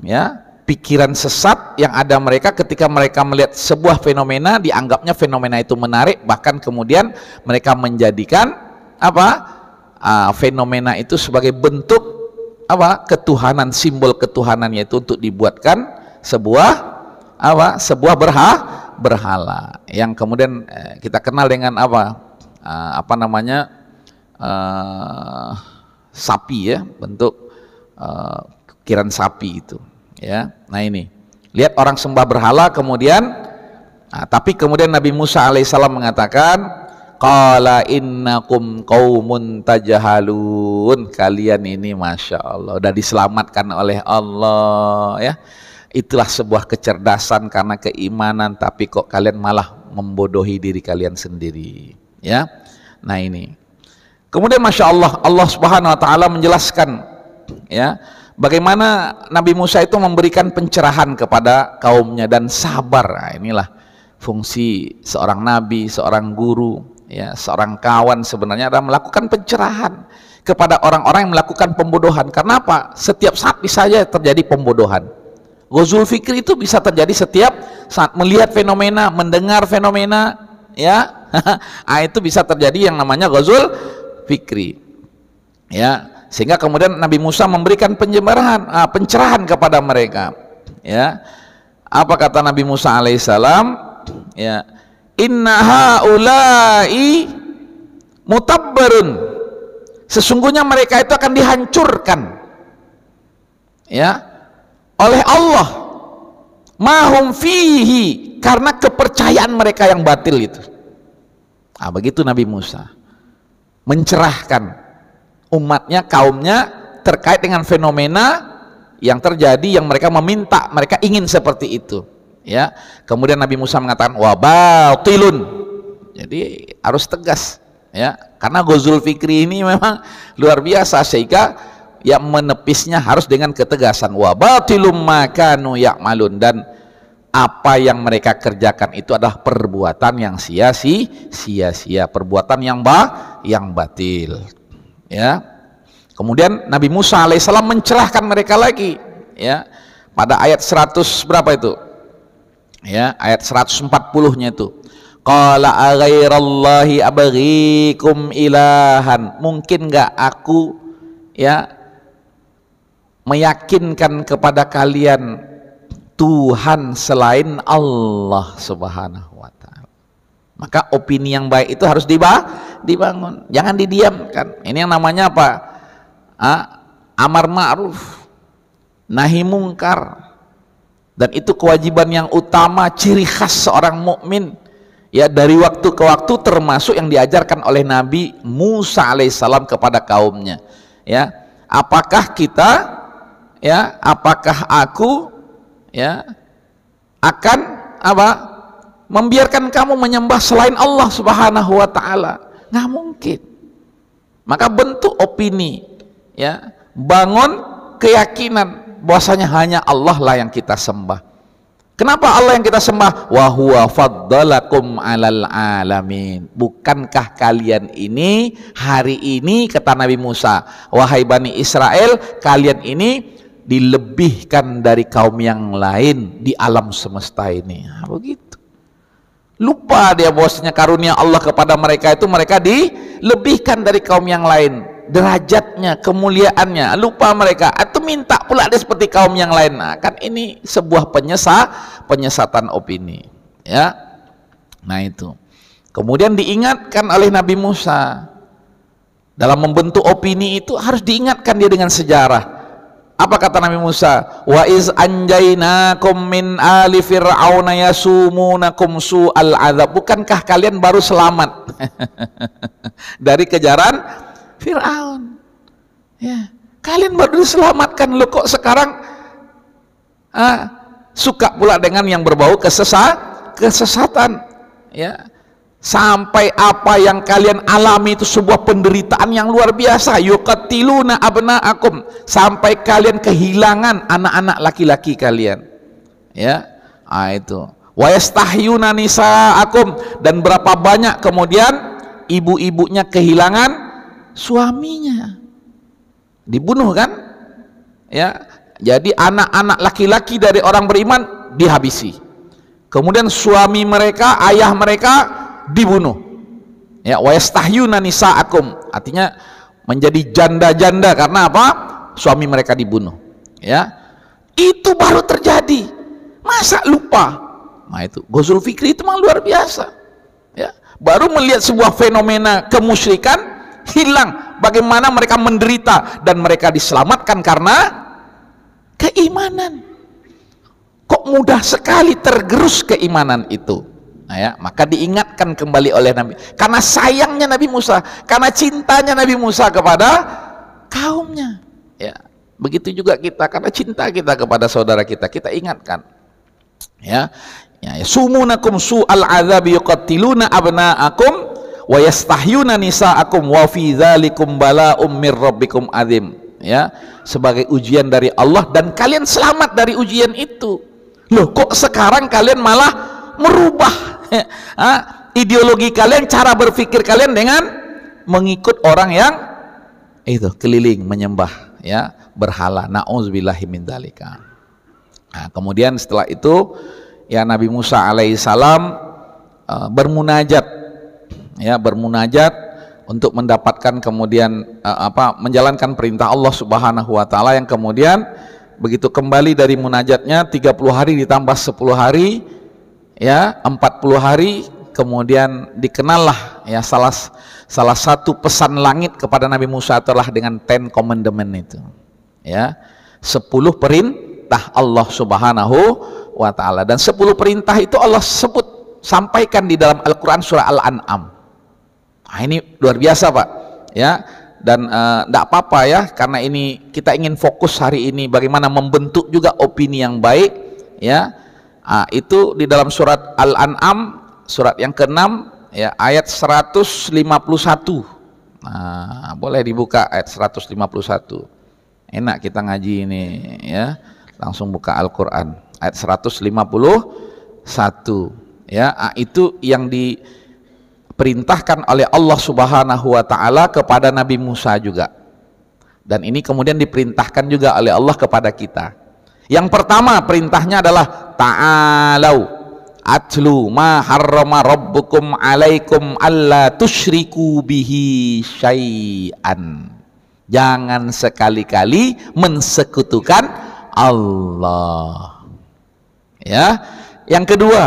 [SPEAKER 1] ya, pikiran sesat yang ada mereka ketika mereka melihat sebuah fenomena, dianggapnya fenomena itu menarik, bahkan kemudian mereka menjadikan fenomena itu sebagai bentuk ketuhanan, simbol ketuhanan, yaitu untuk dibuatkan sebuah berhala yang kemudian kita kenal dengan sapi, ya, bentuk ukiran sapi itu, ya. Nah, ini lihat orang sembah berhala kemudian, tapi kemudian Nabi Musa alaihissalam mengatakan, qala innakum qaumun tajahalun, kalian ini masya Allah udah diselamatkan oleh Allah, ya. Itulah sebuah kecerdasan karena keimanan, tapi kok kalian malah membodohi diri kalian sendiri, ya. Nah, ini kemudian masya Allah, Allah Subhanahu wa taala menjelaskan, ya, bagaimana Nabi Musa itu memberikan pencerahan kepada kaumnya dan sabar. Nah, inilah fungsi seorang nabi, seorang guru, ya, seorang kawan sebenarnya adalah melakukan pencerahan kepada orang-orang yang melakukan pembodohan. Karena apa? Setiap saat bisa saja terjadi pembodohan. Ghazul fikri itu bisa terjadi setiap saat, melihat fenomena, mendengar fenomena, ya. Itu bisa terjadi yang namanya ghazul fikri, ya. Sehingga kemudian Nabi Musa memberikan pencerahan kepada mereka, ya. Apa kata Nabi Musa alaihissalam? Ya, inna haula'i mutabbarun, sesungguhnya mereka itu akan dihancurkan, ya, oleh Allah, mahum fihi, karena kepercayaan mereka yang batil itu. Begitu Nabi Musa mencerahkan umatnya, kaumnya, terkait dengan fenomena yang terjadi, yang mereka meminta, mereka ingin seperti itu, ya. Kemudian Nabi Musa mengatakan wa batilun, jadi harus tegas, ya, karena ghazul fikri ini memang luar biasa, sehingga yang menepisnya harus dengan ketegasan. Wa batilum makanu ya'malun, dan apa yang mereka kerjakan itu adalah perbuatan yang sia-sia, perbuatan yang batil, ya. Kemudian Nabi Musa alaihissalam mencerahkan mereka lagi, ya, pada ayat 100 berapa itu? Ya, ayat 140-nya itu. Qala aghairallahi abghikum ilahan. Mungkin enggak aku ya meyakinkan kepada kalian Tuhan selain Allah Subhanahu wa taala. Maka opini yang baik itu harus dibangun, jangan didiamkan. Ini yang namanya apa? Amar ma'ruf, nahi mungkar. Dan itu kewajiban yang utama, ciri khas seorang mukmin ya, dari waktu ke waktu, termasuk yang diajarkan oleh Nabi Musa alaihissalam kepada kaumnya. Ya, apakah kita ya, apakah aku ya akan apa? Membiarkan kamu menyembah selain Allah Subhanahu wa taala? Nggak mungkin. Maka bentuk opini ya, bangun keyakinan bahwasanya hanya Allah lah yang kita sembah. Kenapa Allah yang kita sembah? Wa huwa faddalakum 'alal alamin. Bukankah kalian ini hari ini, kata Nabi Musa, wahai Bani Israel, kalian ini dilebihkan dari kaum yang lain di alam semesta ini. Nah, begitu. Lupa dia bahwasanya karunia Allah kepada mereka itu, mereka dilebihkan dari kaum yang lain, derajatnya, kemuliaannya. Lupa mereka, atau minta pula dia seperti kaum yang lain. Nah, kan ini sebuah penyesatan opini ya. Nah itu kemudian diingatkan oleh Nabi Musa dalam membentuk opini itu, harus diingatkan dia dengan sejarah. Apa kata Nabi Musa? Wa iz anjainakum min ali fir'auna yasumunakum su'al adzab. Bukankah kalian baru selamat dari kejaran Fir'aun? Ya, kalian baru diselamatkan, loh kok sekarang suka pula dengan yang berbau kesesatan ya. Sampai apa yang kalian alami itu sebuah penderitaan yang luar biasa. Yuqatiluna abna'akum, sampai kalian kehilangan anak-anak laki-laki kalian ya. Itu wa yastahyuna nisa'akum, dan berapa banyak kemudian ibu-ibunya kehilangan suaminya, dibunuh kan ya. Jadi anak-anak laki-laki dari orang beriman dihabisi, kemudian suami mereka, ayah mereka dibunuh ya. Wa yastahyuna nisa'akum, artinya menjadi janda-janda karena apa? Suami mereka dibunuh ya. Itu baru terjadi, masa lupa? Nah itu Ghazul Fikri itu memang luar biasa ya. Baru melihat sebuah fenomena kemusyrikan hilang, bagaimana mereka menderita dan mereka diselamatkan karena keimanan. Kok mudah sekali tergerus keimanan itu. Nah ya, maka diingatkan kembali oleh Nabi, karena sayangnya Nabi Musa, karena cintanya Nabi Musa kepada kaumnya ya. Begitu juga kita, karena cinta kita kepada saudara kita, kita ingatkan ya. Sumunakum su'al adzabi yuqatiluna abna'akum wa yastahyuna nisa'akum wa fi dzalikum bala'um mir rabbikum adzim ya, sebagai ujian dari Allah dan kalian selamat dari ujian itu. Loh kok sekarang kalian malah merubah ideologi kalian, cara berpikir kalian dengan mengikut orang yang itu keliling menyembah ya berhala. Na'udzubillahi min dzalika. Nah, kemudian setelah itu ya Nabi Musa alaihissalam bermunajat ya, bermunajat untuk mendapatkan kemudian menjalankan perintah Allah Subhanahu wa taala, yang kemudian begitu kembali dari munajatnya 30 hari ditambah 10 hari ya, 40 hari kemudian dikenallah ya salah satu pesan langit kepada Nabi Musa adalah dengan 10 commandment itu ya, 10 perintah Allah Subhanahu wa taala. Dan 10 perintah itu Allah sebut, sampaikan di dalam Al-Qur'an surah Al-An'am. Nah, ini luar biasa Pak ya. Dan tidak apa-apa ya, karena ini kita ingin fokus hari ini bagaimana membentuk juga opini yang baik ya. Itu di dalam surat Al-An'am, surat yang ke-6 ya, ayat 151. Nah, boleh dibuka ayat 151. Enak kita ngaji ini ya, langsung buka Al-Quran ayat 151 ya. Itu yang diperintahkan oleh Allah Subhanahu wa taala kepada Nabi Musa juga, dan ini kemudian diperintahkan juga oleh Allah kepada kita. Yang pertama perintahnya adalah ta'alau atlu ma harrama rabbukum alaikum alla tusyriku bihi syai'an. Jangan sekali-kali mensekutukan Allah. Ya. Yang kedua,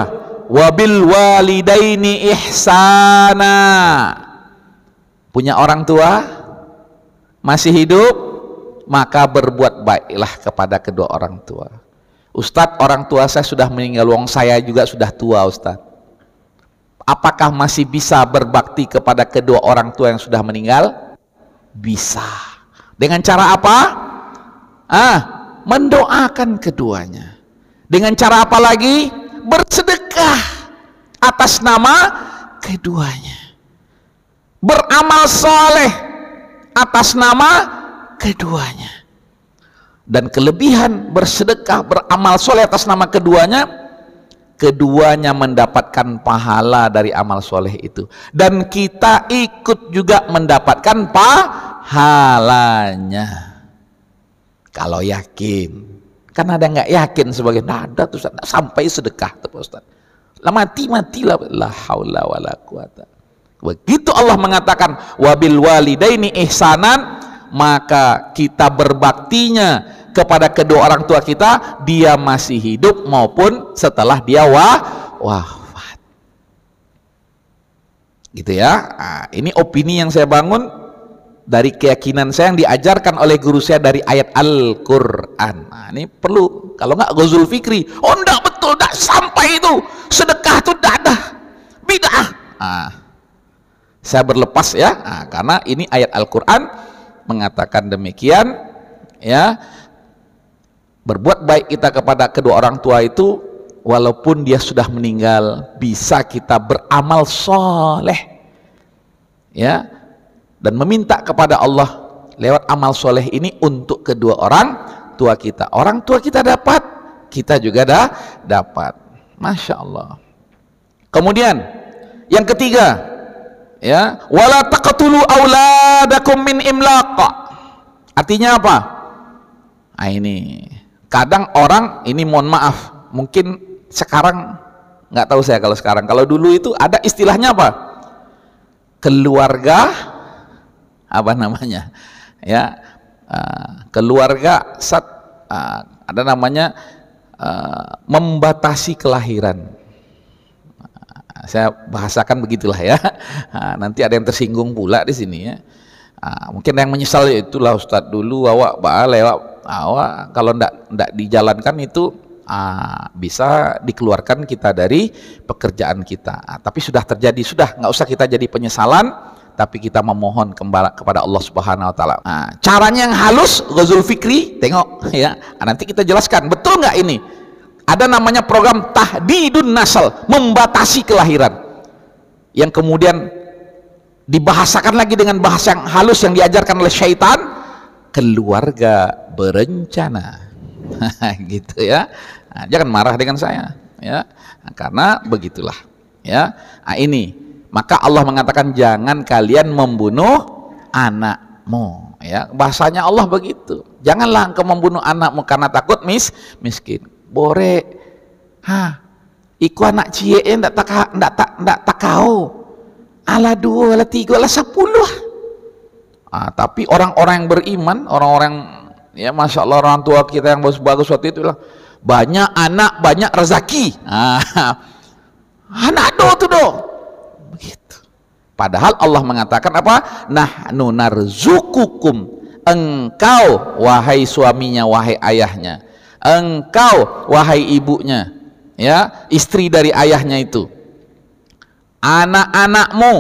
[SPEAKER 1] wabil walidaini ihsana. Punya orang tua masih hidup, maka berbuat baiklah kepada kedua orang tua. Ustadz, orang tua saya sudah meninggal, wong saya juga sudah tua Ustadz. Apakah masih bisa berbakti kepada kedua orang tua yang sudah meninggal? Bisa. Dengan cara apa? Mendoakan keduanya. Dengan cara apa lagi? Bersedekah atas nama keduanya. Beramal soleh atas nama keduanya. Dan kelebihan bersedekah, beramal soleh atas nama keduanya, keduanya mendapatkan pahala dari amal soleh itu, dan kita ikut juga mendapatkan pahalanya kalau yakin. Kan ada nggak yakin sebagian, nah, ada tuh Ustaz, sampai sedekah tuh Ustaz, lah matilah, la haula wala quwata. Begitu Allah mengatakan wabil walidaini ihsanan, maka kita berbaktinya kepada kedua orang tua kita, dia masih hidup maupun setelah dia wafat. Gitu ya. Nah, ini opini yang saya bangun dari keyakinan saya yang diajarkan oleh guru saya dari ayat Al-Quran. Nah, ini perlu, kalau nggak Ghazul Fikri, oh enggak betul, enggak sampai itu, sedekah itu enggak ada, bid'ah. Nah, saya berlepas ya, karena ini ayat Al-Quran mengatakan demikian ya. Berbuat baik kita kepada kedua orang tua itu walaupun dia sudah meninggal, bisa kita beramal soleh ya, dan meminta kepada Allah lewat amal soleh ini untuk kedua orang tua kita. Orang tua kita dapat, kita juga dapat. Masya Allah. Kemudian yang ketiga ya, wala taqtulu auladakum min imlaq. Artinya apa? Nah, ini kadang orang, ini mohon maaf, mungkin sekarang nggak tahu saya kalau sekarang, kalau dulu itu ada istilahnya apa? Keluarga apa namanya? Ya, keluarga ada namanya membatasi kelahiran. Saya bahasakan begitulah ya. Nanti ada yang tersinggung pula di sini ya. Mungkin yang menyesal, ya itulah Ustadz dulu awak kalau ndak dijalankan itu bisa dikeluarkan kita dari pekerjaan kita. Tapi sudah terjadi, sudah nggak usah kita jadi penyesalan, tapi kita memohon kepada Allah Subhanahu Wa Taala. Caranya yang halus, Ghazul Fikri, tengok ya. Nanti kita jelaskan betul nggak ini. Ada namanya program tahdidun nasal, membatasi kelahiran, yang kemudian dibahasakan lagi dengan bahasa yang halus yang diajarkan oleh syaitan, keluarga berencana. Gitu ya. Jangan marah dengan saya ya, karena begitulah ya. Ini maka Allah mengatakan jangan kalian membunuh anakmu ya, bahasanya Allah begitu. Janganlah engkau membunuh anakmu karena takut miskin. Bore iku anak cie ndak tak kau ala 2 ala 3 ala 10. Tapi orang-orang yang beriman, orang-orang ya Masya Allah, orang tua kita yang bagus-bagus waktu itu bilang, banyak anak banyak rezeki. Anak tuh begitu. Padahal Allah mengatakan apa? Nahnu narzukukum, engkau wahai suaminya, wahai ayahnya, engkau wahai ibunya ya, istri dari ayahnya itu, anak-anakmu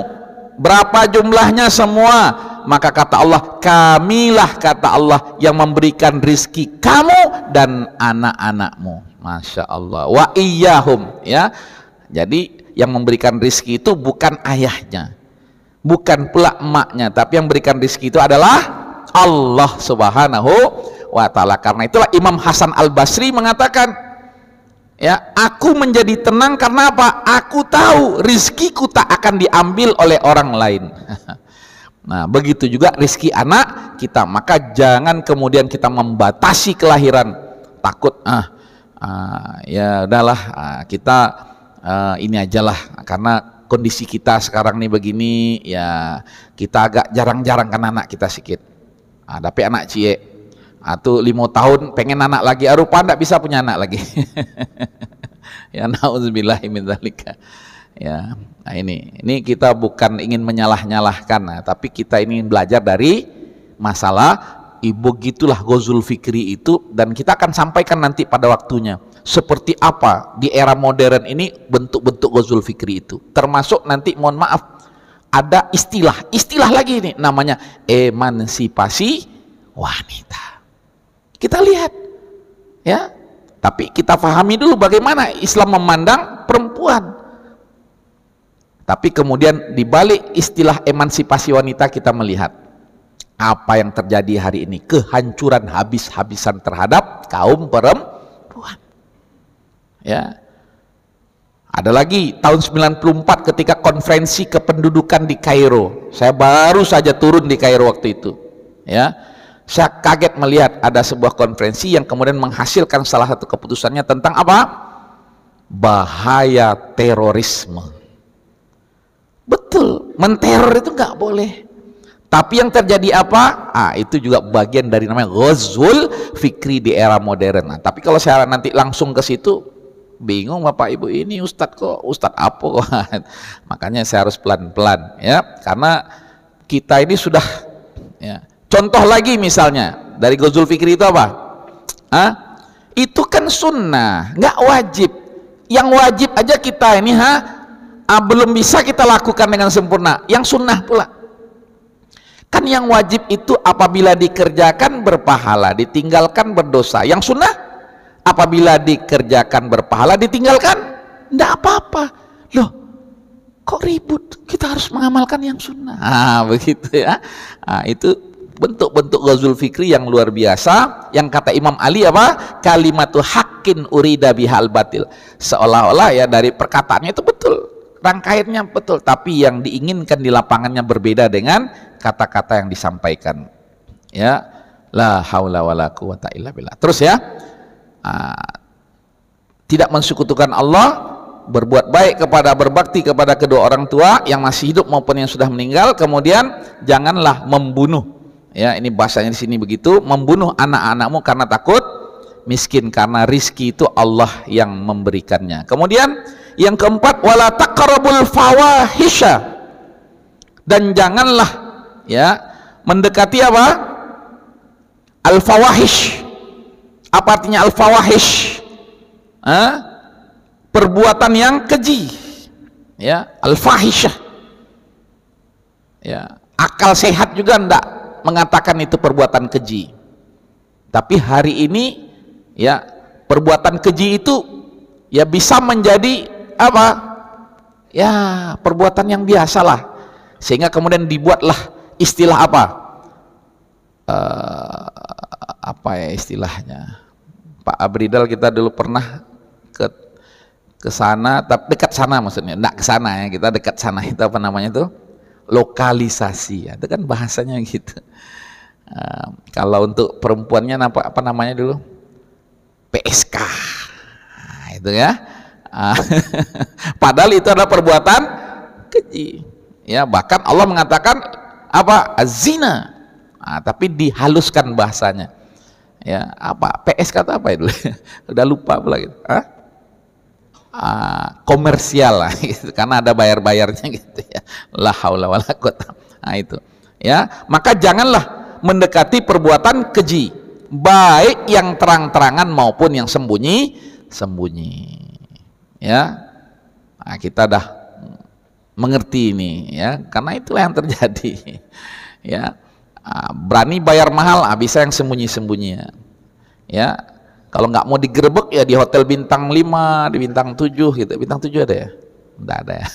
[SPEAKER 1] berapa jumlahnya semua, maka kata Allah, kamilah kata Allah yang memberikan rizki kamu dan anak-anakmu. Masya Allah. Wa iyyahum ya. Jadi yang memberikan rizki itu bukan ayahnya, bukan pula emaknya, tapi yang memberikan rizki itu adalah Allah Subhanahu Wa Ta'ala. Karena itulah Imam Hasan Al-Basri mengatakan ya, aku menjadi tenang karena apa? Aku tahu rizkiku tak akan diambil oleh orang lain. Nah, begitu juga rizki anak kita. Maka jangan kemudian kita membatasi kelahiran takut, ya udahlah, kita ini aja lah, karena kondisi kita sekarang nih begini, ya kita agak jarang-jarang kan anak kita sedikit. Tapi anak cie, atau 5 tahun pengen anak lagi, rupa ndak bisa punya anak lagi. Ya nauzubillahi min dzalika. Ya, nah ini kita bukan ingin menyalah-nyalahkan, tapi kita ini belajar dari masalah ibu gitulah Ghazul Fikri itu, dan kita akan sampaikan nanti pada waktunya seperti apa di era modern ini bentuk-bentuk Ghazul Fikri itu, termasuk nanti mohon maaf ada istilah lagi ini namanya emansipasi wanita. Kita lihat ya, tapi kita pahami dulu bagaimana Islam memandang perempuan. Tapi kemudian di balik istilah emansipasi wanita kita melihat apa yang terjadi hari ini, kehancuran habis-habisan terhadap kaum perempuan. Ya. Ada lagi tahun 94 ketika konferensi kependudukan di Kairo. Saya baru saja turun di Kairo waktu itu. Ya. Saya kaget melihat ada sebuah konferensi yang kemudian menghasilkan salah satu keputusannya tentang apa? Bahaya terorisme. Betul, menteror itu nggak boleh. Tapi yang terjadi apa? Itu juga bagian dari namanya Ghazul Fikri di era modern. Tapi kalau saya nanti langsung ke situ, bingung Bapak Ibu, ini Ustadz kok, Ustadz apa kok? Makanya saya harus pelan-pelan ya, karena kita ini sudah ya. Contoh lagi misalnya dari Ghazul Fikri itu apa? Itu kan sunnah, nggak wajib. Yang wajib aja kita ini belum bisa kita lakukan dengan sempurna, yang sunnah pula. Kan yang wajib itu apabila dikerjakan berpahala, ditinggalkan berdosa. Yang sunnah apabila dikerjakan berpahala, ditinggalkan enggak apa-apa. Loh, kok ribut? Kita harus mengamalkan yang sunnah. Begitu ya. Itu bentuk-bentuk Ghazul Fikri yang luar biasa, yang kata Imam Ali apa? Kalimatu haqqin urida bihal batil. Seolah-olah ya dari perkataannya itu betul, rangkaiannya betul, tapi yang diinginkan di lapangannya berbeda dengan kata-kata yang disampaikan. Ya, la haula wala quwata illa billah. Terus ya, tidak mensekutukan Allah, berbuat baik berbakti kepada kedua orang tua yang masih hidup maupun yang sudah meninggal. Kemudian janganlah membunuh. Ya, ini bahasanya di sini begitu, membunuh anak-anakmu karena takut miskin, karena rizki itu Allah yang memberikannya. Kemudian yang keempat, wala taqrabul fawahisha, dan janganlah ya mendekati apa? Al-fawahish. Apa artinya al-fawahish? Perbuatan yang keji. Ya, al-fahishah. Ya, akal sehat juga enggak mengatakan itu perbuatan keji. Tapi hari ini ya perbuatan keji itu ya bisa menjadi apa? Ya, perbuatan yang biasalah. Sehingga kemudian dibuatlah istilah apa? Apa ya istilahnya? Pak Abridal kita dulu pernah ke sana, tapi dekat sana maksudnya, enggak ke sana ya, kita dekat sana, itu apa namanya itu? Lokalisasi. Ya, itu kan bahasanya gitu. Kalau untuk perempuannya apa namanya dulu? PSK. Itu ya. Padahal itu adalah perbuatan keji. Ya, bahkan Allah mengatakan apa? Zina. Tapi dihaluskan bahasanya. Ya, apa? PSK itu apa itu? Udah lupa pula gitu. Komersial lah gitu, karena ada bayar-bayarnya gitu ya. La haula wala quwata. Itu. Ya, maka janganlah mendekati perbuatan keji, baik yang terang-terangan maupun yang sembunyi-sembunyi. Ya. Kita dah mengerti ini ya, karena itulah yang terjadi. Ya. Berani bayar mahal, bisa yang sembunyi-sembunyi. Ya. Kalau nggak mau digerebek ya di hotel bintang 5, di bintang 7 gitu. Bintang 7 ada ya? Enggak ada ya.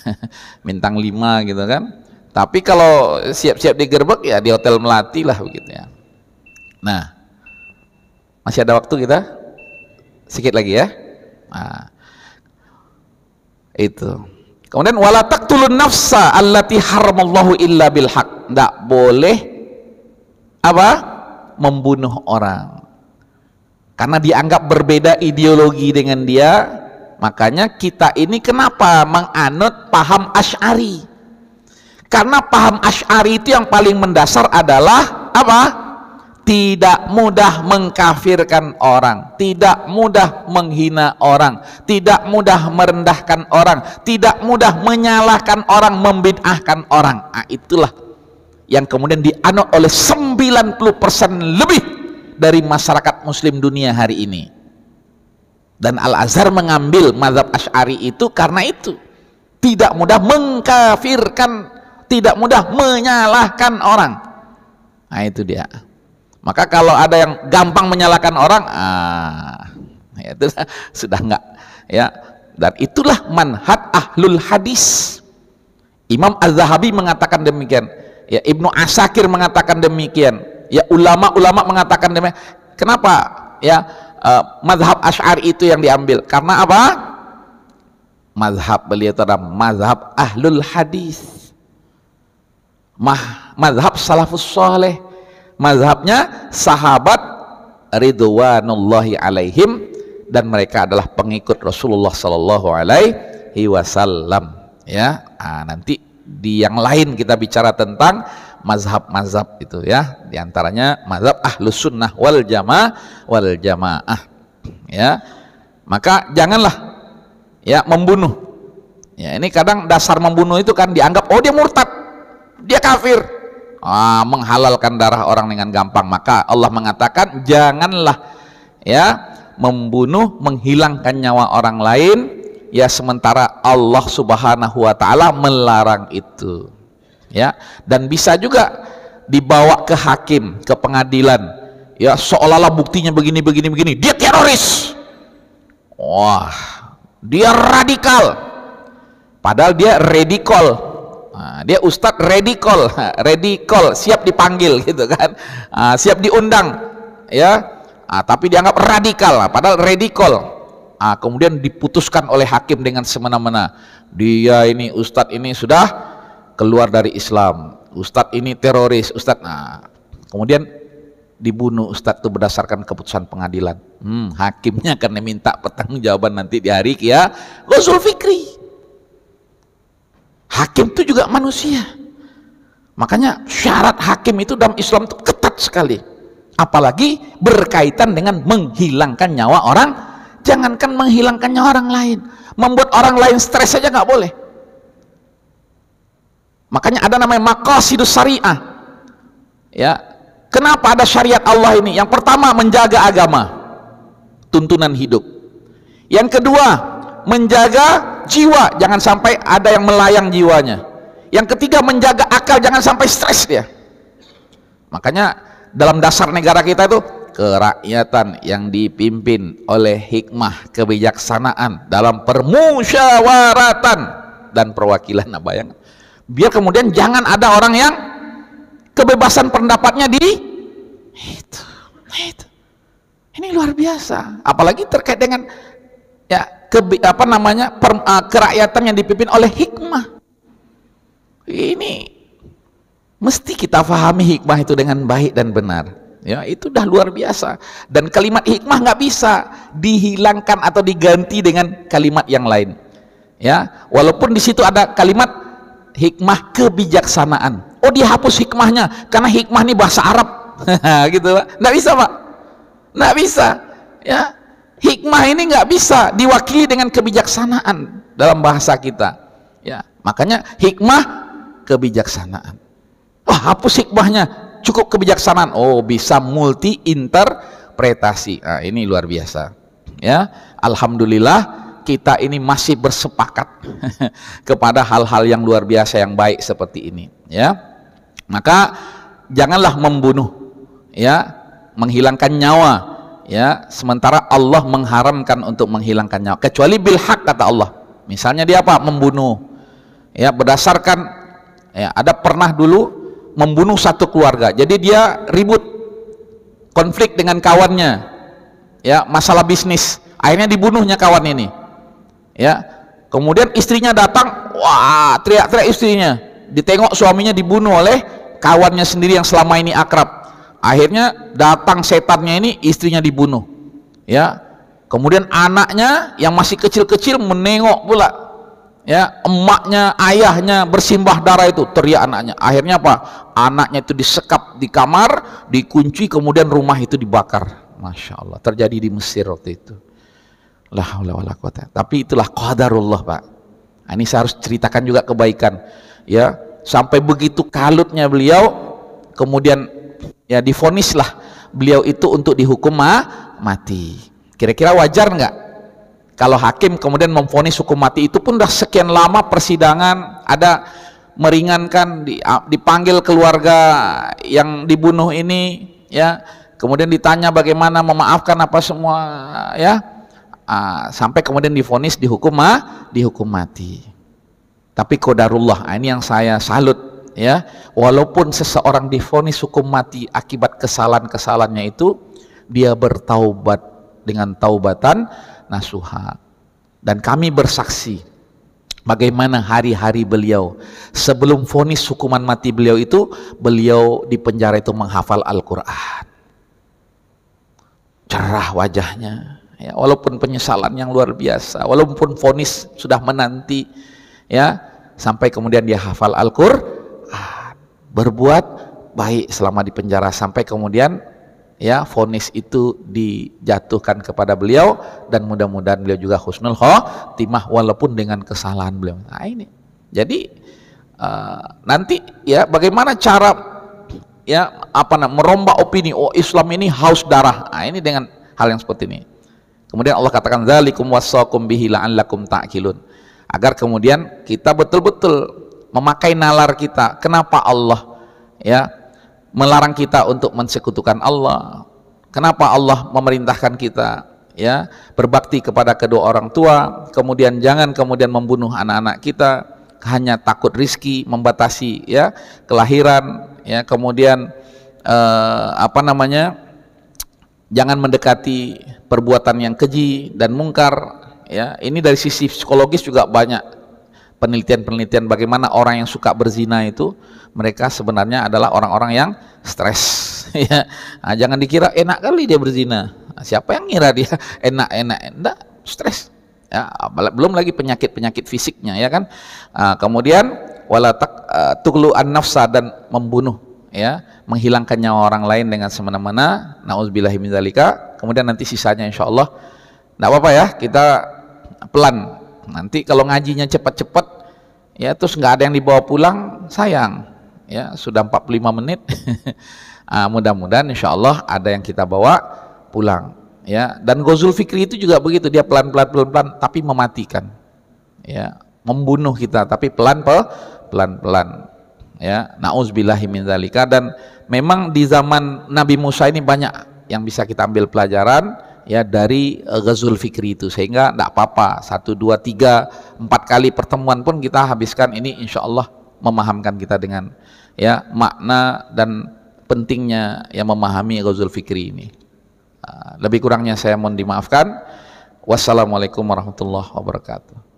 [SPEAKER 1] Bintang 5 gitu kan. Tapi kalau siap-siap digerebek ya di hotel Melati lah begitu ya. Nah, masih ada waktu kita? Sedikit lagi ya. Itu. Kemudian wala taqtulun nafsa allati haramallahu illa bil haq. Enggak boleh apa? Membunuh orang. karena dianggap berbeda ideologi dengan dia. Makanya kita ini kenapa menganut paham Asy'ari? Karena paham Asy'ari itu yang paling mendasar adalah apa? Tidak mudah mengkafirkan orang, tidak mudah menghina orang, tidak mudah merendahkan orang, tidak mudah menyalahkan orang, membid'ahkan orang. Nah, itulah yang kemudian dianut oleh 90% lebih dari masyarakat muslim dunia hari ini. Dan Al-Azhar mengambil mazhab Asy'ari itu karena itu. Tidak mudah mengkafirkan, tidak mudah menyalahkan orang. Nah, itu dia. Maka kalau ada yang gampang menyalahkan orang, ya itu sudah enggak, ya. Dan itulah manhaj ahlul hadis. Imam Az-Zahabi mengatakan demikian, ya, Ibnu Asakir mengatakan demikian, ya, ulama-ulama mengatakan demikian. Kenapa? Ya, mazhab Asy'ari itu yang diambil karena apa? Mazhab beliau itu adalah mazhab ahlul hadis, mazhab salafus saleh, mazhabnya sahabat ridwanullahi alaihim, dan mereka adalah pengikut Rasulullah sallallahu alaihi wasallam, ya. Nanti di yang lain kita bicara tentang mazhab-mazhab itu, ya, diantaranya mazhab ahlus sunnah wal jamaah, ya. Maka janganlah, ya, membunuh, ya. Ini kadang dasar membunuh itu kan dianggap, oh dia murtad, dia kafir, menghalalkan darah orang dengan gampang. Maka Allah mengatakan janganlah, ya, membunuh, menghilangkan nyawa orang lain, ya, sementara Allah subhanahu wa ta'ala melarang itu, ya. Dan bisa juga dibawa ke hakim, ke pengadilan, ya, seolah-olah buktinya begini, dia teroris, wah, dia radikal, padahal dia radikal. Dia ustadz radikal, siap dipanggil gitu kan, siap diundang, ya, tapi dianggap radikal, padahal radikal. Kemudian diputuskan oleh hakim dengan semena-mena, dia ini ustadz ini sudah keluar dari Islam, ustadz ini teroris, ustadz. Kemudian dibunuh ustadz itu berdasarkan keputusan pengadilan. Hakimnya akan meminta pertanggungjawaban nanti di hari ghusl fikri. Hakim itu juga manusia. Makanya syarat hakim itu dalam Islam itu ketat sekali. Apalagi berkaitan dengan menghilangkan nyawa orang. Jangankan menghilangkan nyawa orang lain, membuat orang lain stres saja nggak boleh. Makanya ada namanya maqasidus syariah. Ya, kenapa ada syariat Allah ini? Yang pertama, menjaga agama, tuntunan hidup. Yang kedua, menjaga jiwa, jangan sampai ada yang melayang jiwanya. Yang ketiga, menjaga akal, jangan sampai stres dia. Makanya dalam dasar negara kita itu kerakyatan yang dipimpin oleh hikmah, kebijaksanaan dalam permusyawaratan dan perwakilan. Bayang, biar kemudian jangan ada orang yang kebebasan pendapatnya di itu. Ini luar biasa, apalagi terkait dengan, ya, kerakyatan yang dipimpin oleh hikmah. Ini mesti kita pahami hikmah itu dengan baik dan benar, ya. Itu dah luar biasa. Dan kalimat hikmah nggak bisa dihilangkan atau diganti dengan kalimat yang lain, ya. Walaupun di situ ada kalimat hikmah kebijaksanaan, oh dihapus hikmahnya karena hikmah ini bahasa Arab. Gitu, Pak. Nggak bisa, Pak, nggak bisa, ya. Hikmah ini nggak bisa diwakili dengan kebijaksanaan dalam bahasa kita, ya. Makanya hikmah kebijaksanaan. Hapus hikmahnya, cukup kebijaksanaan. Oh, bisa multi interpretasi. Ini luar biasa, ya. Alhamdulillah kita ini masih bersepakat kepada hal-hal yang luar biasa yang baik seperti ini, ya. Maka janganlah membunuh, ya, menghilangkan nyawa, ya, sementara Allah mengharamkan untuk menghilangkan nyawa, kecuali bil haq, kata Allah. Misalnya dia apa? Membunuh, ya, berdasarkan, ya, ada pernah dulu membunuh satu keluarga, jadi dia ribut, konflik dengan kawannya, ya, masalah bisnis, akhirnya dibunuhnya kawan ini, ya. Kemudian istrinya datang, wah, teriak-teriak istrinya, ditengok suaminya dibunuh oleh kawannya sendiri yang selama ini akrab. Akhirnya datang setannya ini, istrinya dibunuh. ya. Kemudian anaknya yang masih kecil-kecil menengok pula, ya, emaknya, ayahnya bersimbah darah, itu teriak anaknya. Akhirnya apa? Anaknya itu disekap di kamar, dikunci, kemudian rumah itu dibakar. Masya Allah, terjadi di Mesir waktu itu. La haula wala quwata. Tapi itulah qadarullah, Pak. Nah, ini saya harus ceritakan juga kebaikan, ya. Sampai begitu kalutnya beliau, kemudian ya divonislah beliau itu untuk dihukum mati. Kira-kira wajar nggak kalau hakim kemudian memvonis hukum mati? Itu pun udah sekian lama persidangan, ada meringankan, dipanggil keluarga yang dibunuh ini, ya, kemudian ditanya bagaimana memaafkan apa semua, ya, sampai kemudian divonis dihukum mati. Tapi qadarullah, ini yang saya salut, ya. Walaupun seseorang divonis hukum mati akibat kesalahan-kesalahannya itu, dia bertaubat dengan taubatan nasuha. Dan kami bersaksi bagaimana hari-hari beliau sebelum vonis hukuman mati beliau itu, beliau di penjara itu menghafal Al-Quran. Cerah wajahnya, ya, walaupun penyesalan yang luar biasa, walaupun vonis sudah menanti, ya, sampai kemudian dia hafal Al-Quran, berbuat baik selama di penjara, sampai kemudian, ya, vonis itu dijatuhkan kepada beliau, dan mudah-mudahan beliau juga husnul khotimah walaupun dengan kesalahan beliau. Nah, ini jadi nanti, ya, bagaimana cara, ya, merombak opini, oh Islam ini haus darah. Nah, ini dengan hal yang seperti ini. Kemudian Allah katakan dzalikum wasaqum bihi la'allakum ta'qilun, agar kemudian kita betul-betul memakai nalar kita. Kenapa Allah, ya, melarang kita untuk mensekutukan Allah? Kenapa Allah memerintahkan kita, ya, berbakti kepada kedua orang tua, kemudian jangan kemudian membunuh anak-anak kita hanya takut rizki, membatasi, ya, kelahiran, ya, kemudian jangan mendekati perbuatan yang keji dan mungkar, ya. Ini dari sisi psikologis juga banyak penelitian-penelitian bagaimana orang yang suka berzina itu, mereka sebenarnya adalah orang-orang yang stres, ya. Nah, jangan dikira enak kali dia berzina. Nah, siapa yang ngira dia enak-enak? Enggak, stres, ya. Belum lagi penyakit-penyakit fisiknya, ya kan. Kemudian wala tuglu an-nafsa, dan membunuh, ya, menghilangkan nyawa orang lain dengan semena-mena. Nauzubillahi min dzalika. Kemudian nanti sisanya insyaallah enggak apa-apa, ya, kita pelan. Nanti kalau ngajinya cepat-cepat, ya, terus nggak ada yang dibawa pulang, sayang, ya, sudah 45 menit. Mudah-mudahan insyaallah ada yang kita bawa pulang, ya. Dan Ghazul Fikri itu juga begitu, dia pelan-pelan tapi mematikan, ya, membunuh kita tapi pelan-pelan, ya. Nauzubillahi min dzalika. Dan memang di zaman Nabi Musa ini banyak yang bisa kita ambil pelajaran, ya, dari Ghazul Fikri itu, sehingga tidak apa-apa 1, 2, 3, 4 kali pertemuan pun kita habiskan ini, insya Allah memahamkan kita dengan, ya, makna dan pentingnya, ya, memahami Ghazul Fikri ini. Lebih kurangnya saya mohon dimaafkan. Wassalamualaikum warahmatullahi wabarakatuh.